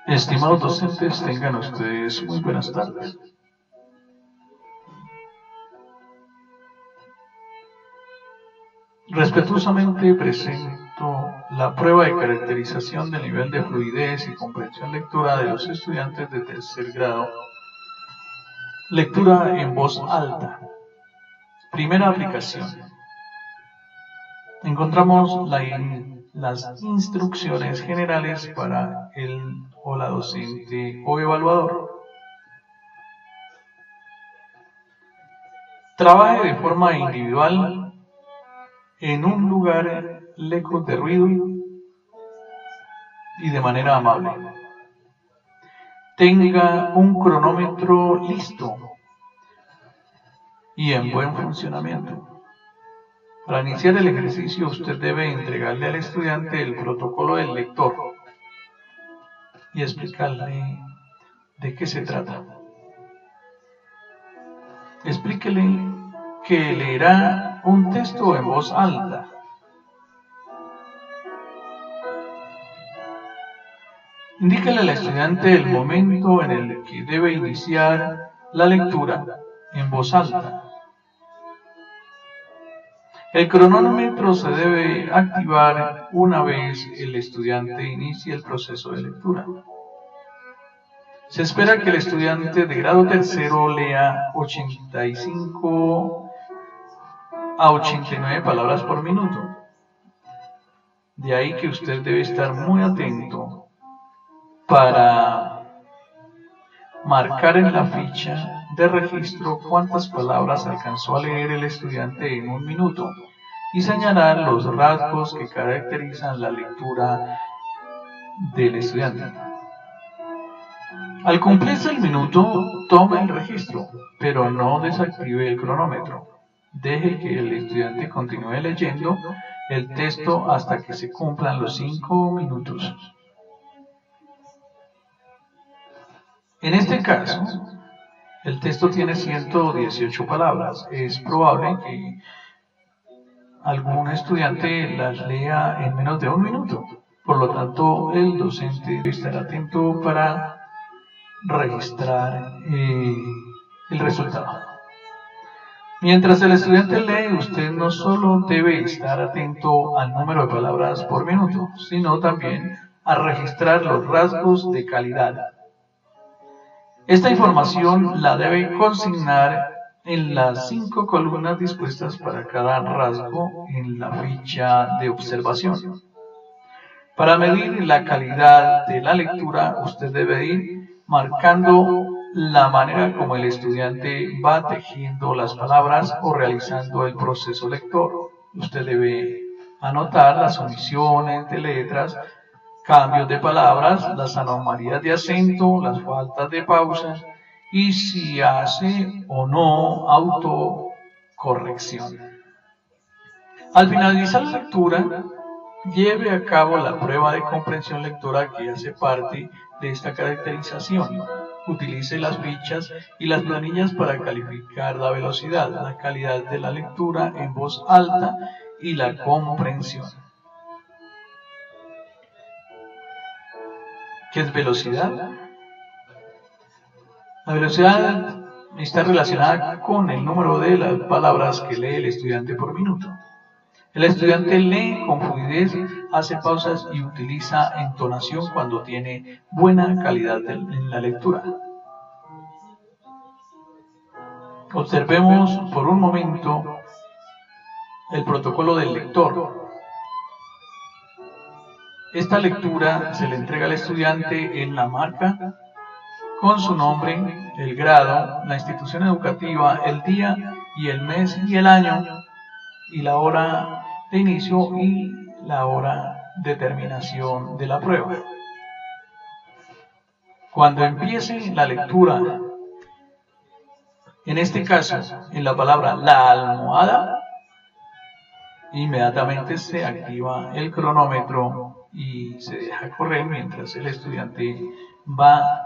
Estimados docentes, tengan ustedes muy buenas tardes. Respetuosamente presento la prueba de caracterización del nivel de fluidez y comprensión lectora de los estudiantes de tercer grado. Lectura en voz alta. Primera aplicación. Encontramos las instrucciones generales para el o la docente o evaluador. Trabaje de forma individual en un lugar lejos de ruido y de manera amable. Tenga un cronómetro listo y en buen funcionamiento. Para iniciar el ejercicio, usted debe entregarle al estudiante el protocolo del lector y explicarle de qué se trata. Explíquele que leerá un texto en voz alta. Indíquele al estudiante el momento en el que debe iniciar la lectura en voz alta. El cronómetro se debe activar una vez el estudiante inicie el proceso de lectura. Se espera que el estudiante de grado tercero lea 85 a 89 palabras por minuto. De ahí que usted debe estar muy atento para marcar en la ficha de registro cuántas palabras alcanzó a leer el estudiante en un minuto y señalar los rasgos que caracterizan la lectura del estudiante. Al cumplirse el minuto, tome el registro, pero no desactive el cronómetro. Deje que el estudiante continúe leyendo el texto hasta que se cumplan los 5 minutos. En este caso, el texto tiene 118 palabras. Es probable que algún estudiante las lea en menos de un minuto. Por lo tanto, el docente debe estar atento para registrar el resultado. Mientras el estudiante lee, usted no solo debe estar atento al número de palabras por minuto, sino también a registrar los rasgos de calidad. Esta información la debe consignar en las 5 columnas dispuestas para cada rasgo en la ficha de observación. Para medir la calidad de la lectura, usted debe ir marcando la manera como el estudiante va tejiendo las palabras o realizando el proceso lector. Usted debe anotar las omisiones de letras, cambios de palabras, las anomalías de acento, las faltas de pausas y si hace o no autocorrección. Al finalizar la lectura, lleve a cabo la prueba de comprensión lectora que hace parte de esta caracterización. Utilice las fichas y las planillas para calificar la velocidad, la calidad de la lectura en voz alta y la comprensión. ¿Qué es velocidad? La velocidad está relacionada con el número de las palabras que lee el estudiante por minuto. El estudiante lee con fluidez, hace pausas y utiliza entonación cuando tiene buena calidad en la lectura. Observemos por un momento el protocolo del lector. Esta lectura se le entrega al estudiante en la marca con su nombre, el grado, la institución educativa, el día y el mes y el año y la hora de inicio y la hora de terminación de la prueba. Cuando empiece la lectura, en este caso, en la palabra la almohada, inmediatamente se activa el cronómetro y se deja correr mientras el estudiante va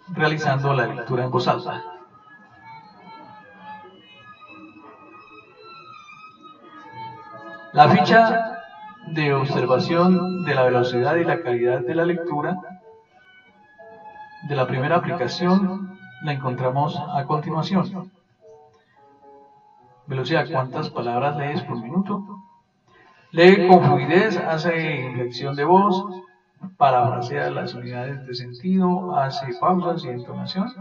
realizando la lectura en voz alta. La ficha de observación de la velocidad y la calidad de la lectura de la primera aplicación la encontramos a continuación. Velocidad, ¿cuántas palabras lees por minuto? Lee con fluidez, hace inflexión de voz, parafrasea las unidades de sentido, hace pausas y entonación.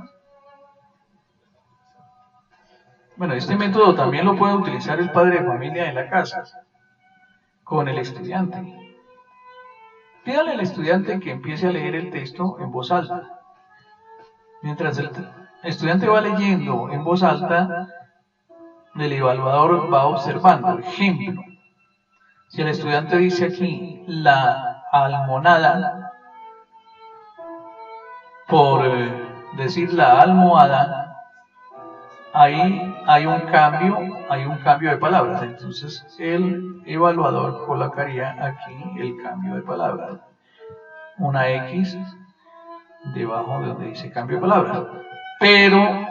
Bueno, este método también lo puede utilizar el padre de familia en la casa, con el estudiante. Pídale al estudiante que empiece a leer el texto en voz alta. Mientras el estudiante va leyendo en voz alta, el evaluador va observando. Ejemplo, si el estudiante dice aquí la almonada, por decir la almohada, ahí hay un cambio de palabras. Entonces el evaluador colocaría aquí el cambio de palabras, una X debajo de donde dice cambio de palabras. Pero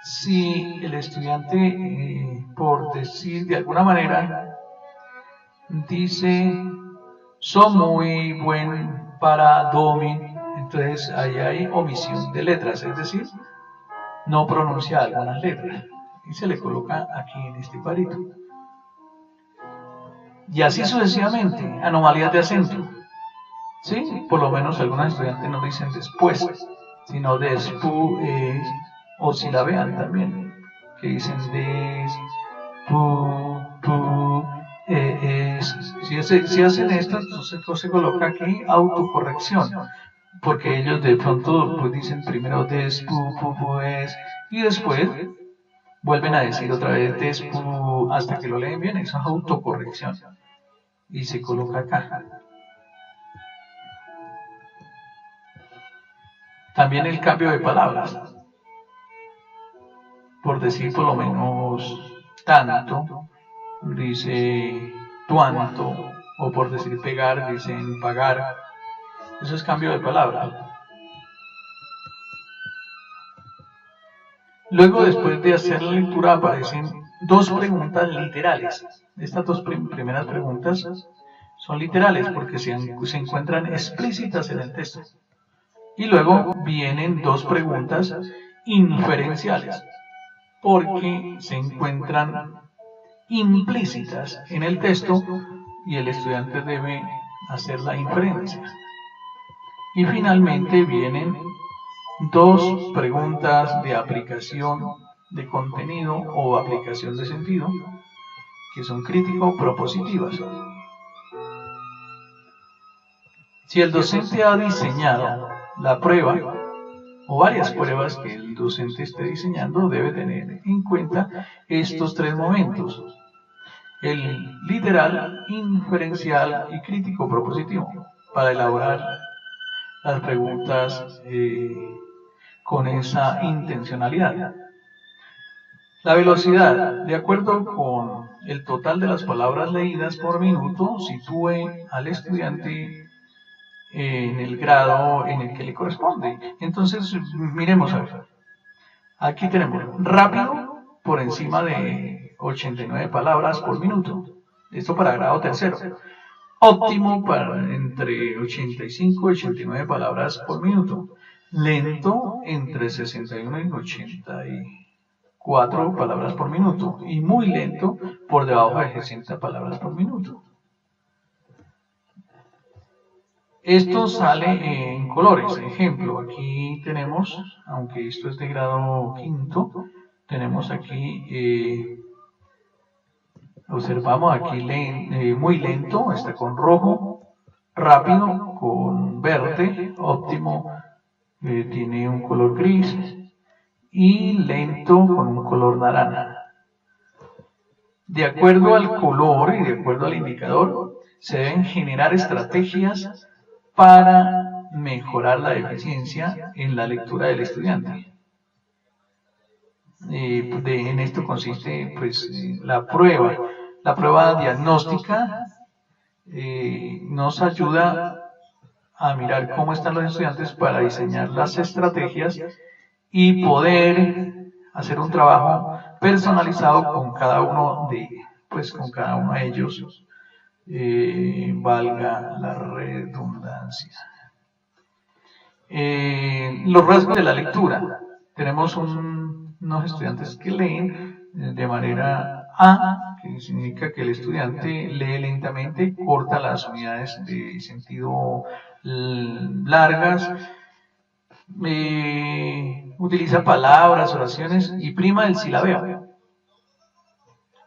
si el estudiante, por decir de alguna manera, dice son muy buen para domin, entonces ahí hay omisión de letras, es decir, no pronuncia algunas letras y se le coloca aquí en este parito. Y así sucesivamente, anomalías de acento. ¿Sí? Por lo menos algunos estudiantes no dicen después, sino después, o si la vean también, que dicen si hacen esto, entonces se coloca aquí autocorrección, porque ellos de pronto pues dicen primero después y después vuelven a decir otra vez después hasta que lo leen bien. Eso es autocorrección y se coloca acá. También el cambio de palabras, por decir por lo menos tanto, dice tuanto, o por decir pegar, dicen pagar. Eso es cambio de palabra. Luego, después de hacer la lectura, aparecen dos preguntas literales. Estas dos primeras preguntas son literales porque se encuentran explícitas en el texto. Y luego vienen dos preguntas inferenciales porque se encuentran implícitas en el texto y el estudiante debe hacer la inferencia. Y finalmente vienen dos preguntas de aplicación de contenido o aplicación de sentido, que son crítico-propositivas. Si el docente ha diseñado la prueba o varias pruebas que el docente esté diseñando, debe tener en cuenta estos tres momentos: el literal, inferencial y crítico-propositivo, para elaborar las preguntas con esa intencionalidad. La velocidad, de acuerdo con el total de las palabras leídas por minuto, sitúe al estudiante en el grado en el que le corresponde. Entonces, miremos a ver. Aquí tenemos rápido por encima de 89 palabras por minuto. Esto para grado tercero. Óptimo para entre 85 y 89 palabras por minuto. Lento entre 61 y 84 palabras por minuto. Y muy lento por debajo de 60 palabras por minuto. Esto sale en colores. Ejemplo, aquí tenemos, aunque esto es de grado quinto, tenemos aquí, observamos aquí muy lento, está con rojo, rápido con verde, óptimo tiene un color gris y lento con un color naranja. De acuerdo al color y de acuerdo al indicador, se deben generar estrategias para mejorar la eficiencia en la lectura del estudiante. En esto consiste pues, la prueba diagnóstica nos ayuda a mirar cómo están los estudiantes para diseñar las estrategias y poder hacer un trabajo personalizado con cada uno de ellos, valga la redundancia. Los rasgos de la lectura. Tenemos unos estudiantes que leen de manera A, que significa que el estudiante lee lentamente, corta las unidades de sentido largas, utiliza palabras, oraciones y prima el silabeo.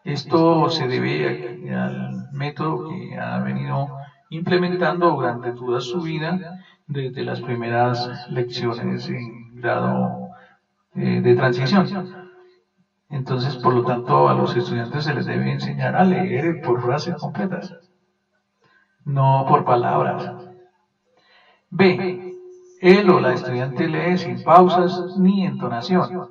Esto se debe al método que ha venido implementando durante toda su vida, desde las primeras lecciones en grado de transición. Entonces, por lo tanto, a los estudiantes se les debe enseñar a leer por frases completas, no por palabras. B. Él o la estudiante lee sin pausas ni entonación.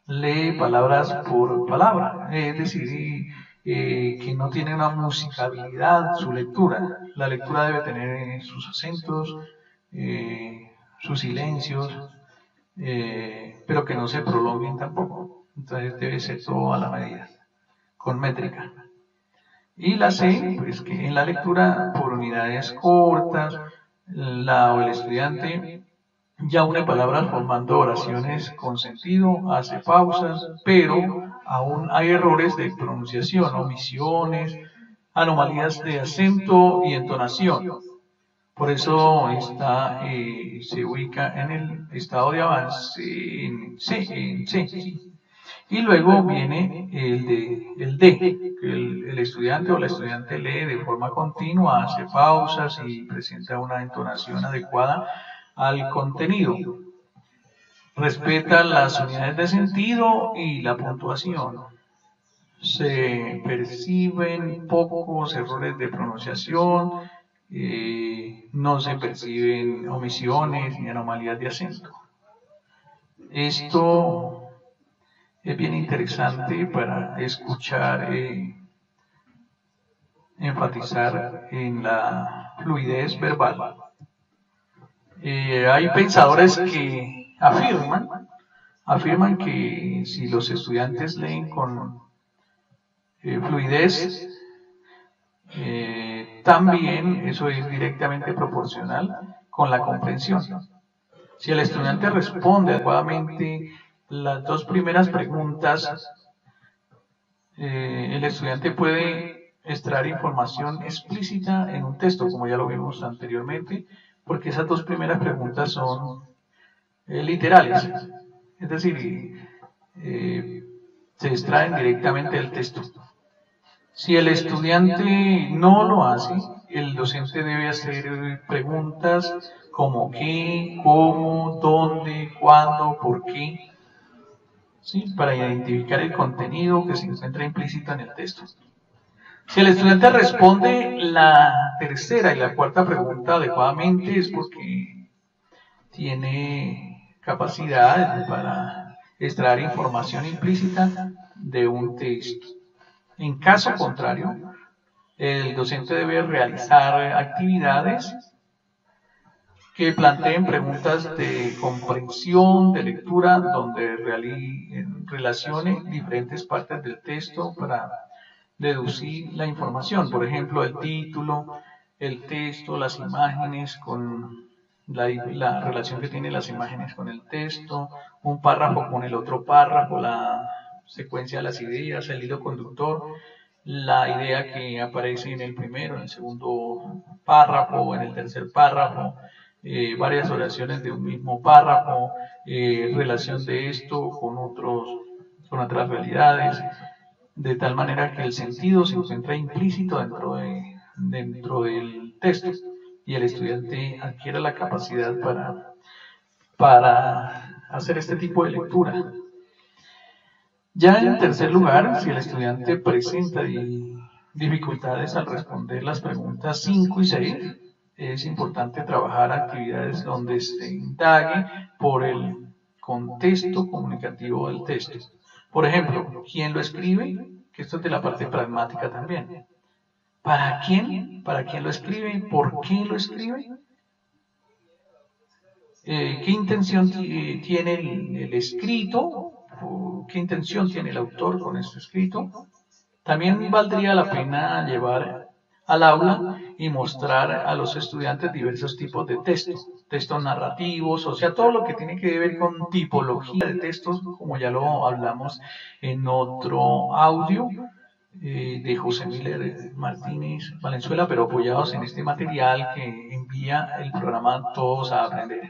Lee palabras por palabra, es decir, que no tiene una musicalidad su lectura. La lectura debe tener sus acentos, sus silencios, pero que no se prolonguen tampoco. Entonces debe ser todo a la medida, con métrica. Y la C, pues que en la lectura por unidades cortas, la o el estudiante ya une palabras formando oraciones con sentido, hace pausas, pero aún hay errores de pronunciación, omisiones, anomalías de acento y entonación. Por eso se ubica en el estado de avance en C. Y luego viene el D, que el estudiante o la estudiante lee de forma continua, hace pausas y presenta una entonación adecuada al contenido. Respeta las unidades de sentido y la puntuación. Se perciben pocos errores de pronunciación, no se perciben omisiones ni anomalías de acento. Esto es bien interesante para escuchar, enfatizar en la fluidez verbal. Hay pensadores que afirman que si los estudiantes leen con fluidez, también eso es directamente proporcional con la comprensión. Si el estudiante responde adecuadamente las dos primeras preguntas, el estudiante puede extraer información explícita en un texto, como ya lo vimos anteriormente, porque esas dos primeras preguntas son literales, es decir, se extraen directamente del texto. Si el estudiante no lo hace, el docente debe hacer preguntas como qué, cómo, dónde, cuándo, por qué, ¿sí? Para identificar el contenido que se encuentra implícito en el texto. Si el estudiante responde la tercera y la cuarta pregunta adecuadamente, es porque tiene capacidad para extraer información implícita de un texto. En caso contrario, el docente debe realizar actividades que planteen preguntas de comprensión, de lectura, donde relacione diferentes partes del texto para deducir la información. Por ejemplo, el título, el texto, las imágenes con la relación que tienen las imágenes con el texto, un párrafo con el otro párrafo, la secuencia de las ideas, el hilo conductor, la idea que aparece en el primero, en el segundo párrafo, en el tercer párrafo, varias oraciones de un mismo párrafo, relación de esto con otras realidades, de tal manera que el sentido se encuentra implícito dentro del texto y el estudiante adquiere la capacidad para hacer este tipo de lectura. Ya en tercer lugar, si el estudiante presenta dificultades al responder las preguntas 5 y 6, es importante trabajar actividades donde se indague por el contexto comunicativo del texto. Por ejemplo, ¿quién lo escribe? Que esto es de la parte pragmática también. ¿Para quién? ¿Para quién lo escribe? ¿Por qué lo escribe? ¿Qué intención tiene el escrito? ¿Qué intención tiene el autor con este escrito? También valdría la pena llevar al aula y mostrar a los estudiantes diversos tipos de textos, textos narrativos, o sea, todo lo que tiene que ver con tipología de textos, como ya lo hablamos en otro audio de José Miller Martínez Valenzuela, pero apoyados en este material que envía el programa Todos a Aprender.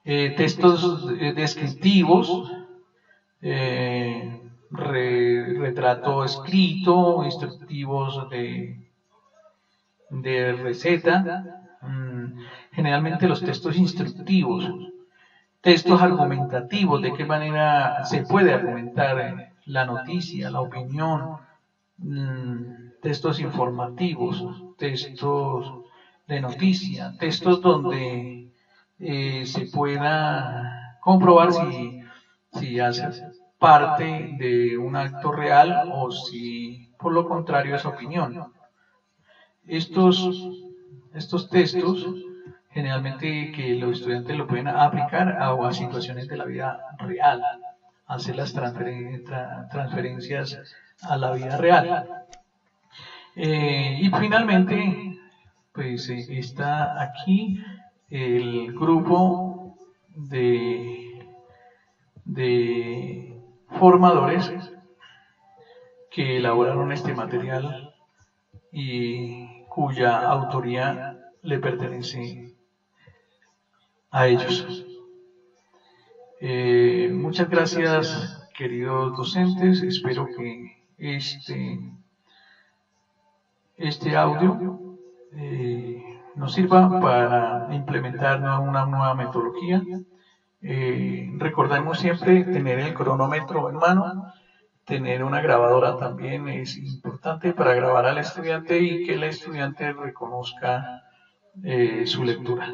Textos descriptivos, retrato escrito, instructivos de receta, generalmente los textos instructivos, textos argumentativos, de qué manera se puede argumentar la noticia, la opinión, textos informativos, textos de noticia, textos donde se pueda comprobar si hace parte de un acto real o si por lo contrario es opinión. Estos textos generalmente que los estudiantes lo pueden aplicar a situaciones de la vida real, hacer las transferencias a la vida real. Y finalmente, pues está aquí el grupo de formadores que elaboraron este material y cuya autoría le pertenece a ellos. Muchas gracias, queridos docentes. Espero que este audio nos sirva para implementar una nueva metodología. Recordemos siempre tener el cronómetro en mano. Tener una grabadora también es importante para grabar al estudiante y que el estudiante reconozca su lectura.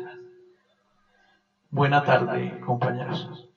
Buena tarde, compañeros.